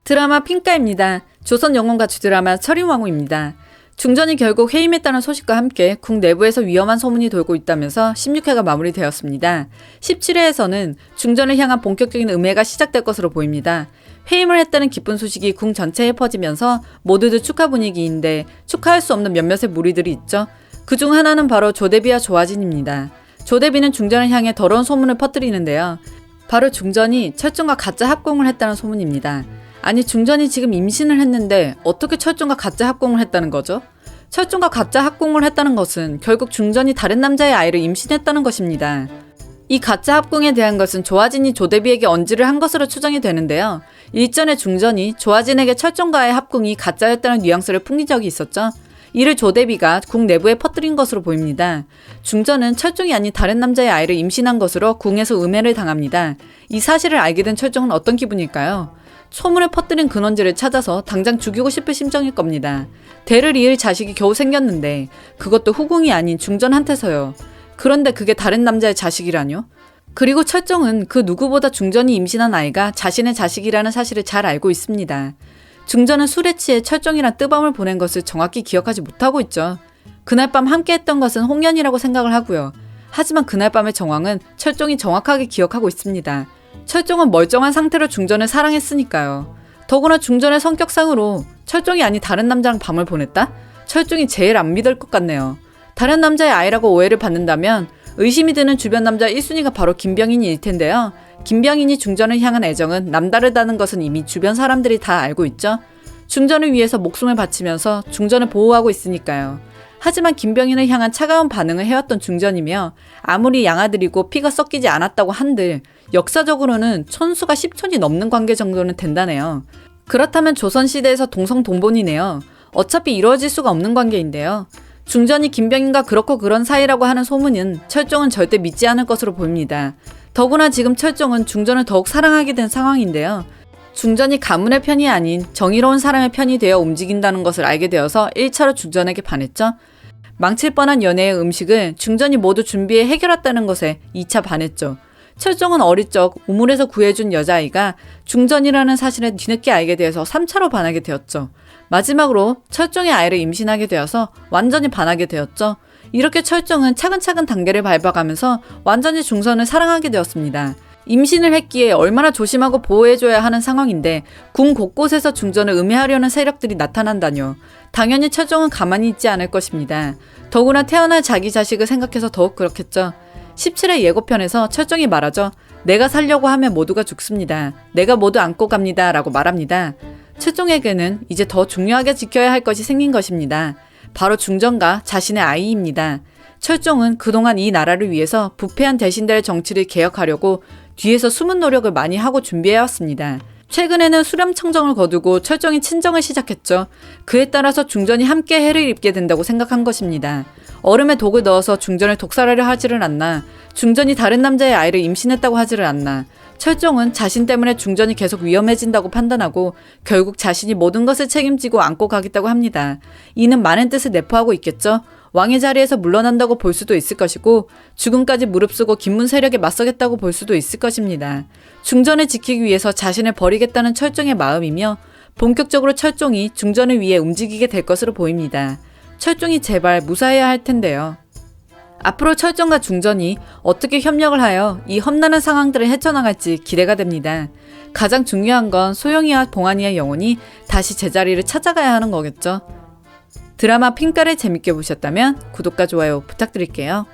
드라마 핑가입니다. 조선 영혼 가축 드라마 철인왕후입니다. 중전이 결국 해임했다는 소식과 함께 국 내부에서 위험한 소문이 돌고 있다면서 16회가 마무리되었습니다. 17회에서는 중전을 향한 본격적인 음해가 시작될 것으로 보입니다. 해임을 했다는 기쁜 소식이 궁 전체에 퍼지면서 모두들 축하 분위기인데 축하할 수 없는 몇몇의 무리들이 있죠. 그중 하나는 바로 조대비와 조아진입니다. 조대비는 중전을 향해 더러운 소문을 퍼뜨리는데요. 바로 중전이 철종과 가짜 합공을 했다는 소문입니다. 아니, 중전이 지금 임신을 했는데 어떻게 철종과 가짜 합공을 했다는 거죠? 철종과 가짜 합공을 했다는 것은 결국 중전이 다른 남자의 아이를 임신했다는 것입니다. 이 가짜 합공에 대한 것은 조아진이 조대비에게 언지를 한 것으로 추정이 되는데요. 일전에 중전이 조아진에게 철종과의 합공이 가짜였다는 뉘앙스를 풍긴 적이 있었죠. 이를 조대비가 궁 내부에 퍼뜨린 것으로 보입니다. 중전은 철종이 아닌 다른 남자의 아이를 임신한 것으로 궁에서 음해를 당합니다. 이 사실을 알게 된 철종은 어떤 기분일까요? 소문을 퍼뜨린 근원지를 찾아서 당장 죽이고 싶을 심정일 겁니다. 대를 이을 자식이 겨우 생겼는데 그것도 후궁이 아닌 중전한테서요. 그런데 그게 다른 남자의 자식이라뇨? 그리고 철종은 그 누구보다 중전이 임신한 아이가 자신의 자식이라는 사실을 잘 알고 있습니다. 중전은 술에 취해 철종이랑 뜨밤을 보낸 것을 정확히 기억하지 못하고 있죠. 그날 밤 함께 했던 것은 홍련이라고 생각을 하고요. 하지만 그날 밤의 정황은 철종이 정확하게 기억하고 있습니다. 철종은 멀쩡한 상태로 중전을 사랑했으니까요. 더구나 중전의 성격상으로 철종이 아닌 다른 남자랑 밤을 보냈다? 철종이 제일 안 믿을 것 같네요. 다른 남자의 아이라고 오해를 받는다면 의심이 드는 주변 남자 1순위가 바로 김병인일 텐데요. 김병인이 중전을 향한 애정은 남다르다는 것은 이미 주변 사람들이 다 알고 있죠. 중전을 위해서 목숨을 바치면서 중전을 보호하고 있으니까요. 하지만 김병인을 향한 차가운 반응을 해왔던 중전이며 아무리 양아들이고 피가 섞이지 않았다고 한들 역사적으로는 천수가 10촌이 넘는 관계 정도는 된다네요. 그렇다면 조선시대에서 동성동본이네요. 어차피 이루어질 수가 없는 관계인데요. 중전이 김병인과 그렇고 그런 사이라고 하는 소문은 철종은 절대 믿지 않을 것으로 보입니다. 더구나 지금 철종은 중전을 더욱 사랑하게 된 상황인데요. 중전이 가문의 편이 아닌 정의로운 사람의 편이 되어 움직인다는 것을 알게 되어서 1차로 중전에게 반했죠. 망칠 뻔한 연애의 음식을 중전이 모두 준비해 해결했다는 것에 2차 반했죠. 철종은 어릴 적 우물에서 구해준 여자아이가 중전이라는 사실을 뒤늦게 알게 되어서 3차로 반하게 되었죠. 마지막으로 철종의 아이를 임신하게 되어서 완전히 반하게 되었죠. 이렇게 철종은 차근차근 단계를 밟아가면서 완전히 중전을 사랑하게 되었습니다. 임신을 했기에 얼마나 조심하고 보호해줘야 하는 상황인데 궁 곳곳에서 중전을 음해하려는 세력들이 나타난다뇨. 당연히 철종은 가만히 있지 않을 것입니다. 더구나 태어날 자기 자식을 생각해서 더욱 그렇겠죠. 17회 예고편에서 철종이 말하죠. 내가 살려고 하면 모두가 죽습니다. 내가 모두 안고 갑니다. 라고 말합니다. 철종에게는 이제 더 중요하게 지켜야 할 것이 생긴 것입니다. 바로 중전과 자신의 아이입니다. 철종은 그동안 이 나라를 위해서 부패한 대신들의 정치를 개혁하려고 뒤에서 숨은 노력을 많이 하고 준비해왔습니다. 최근에는 수렴청정을 거두고 철종이 친정을 시작했죠. 그에 따라서 중전이 함께 해를 입게 된다고 생각한 것입니다. 얼음에 독을 넣어서 중전을 독살하려 하지를 않나, 중전이 다른 남자의 아이를 임신했다고 하지를 않나, 철종은 자신 때문에 중전이 계속 위험해진다고 판단하고 결국 자신이 모든 것을 책임지고 안고 가겠다고 합니다. 이는 많은 뜻을 내포하고 있겠죠. 왕의 자리에서 물러난다고 볼 수도 있을 것이고 죽음까지 무릅쓰고 김문 세력에 맞서겠다고 볼 수도 있을 것입니다. 중전을 지키기 위해서 자신을 버리겠다는 철종의 마음이며 본격적으로 철종이 중전을 위해 움직이게 될 것으로 보입니다. 철종이 제발 무사해야 할 텐데요. 앞으로 철종과 중전이 어떻게 협력을 하여 이 험난한 상황들을 헤쳐나갈지 기대가 됩니다. 가장 중요한 건 소영이와 봉환이의 영혼이 다시 제자리를 찾아가야 하는 거겠죠. 드라마 핑가를 재밌게 보셨다면 구독과 좋아요 부탁드릴게요.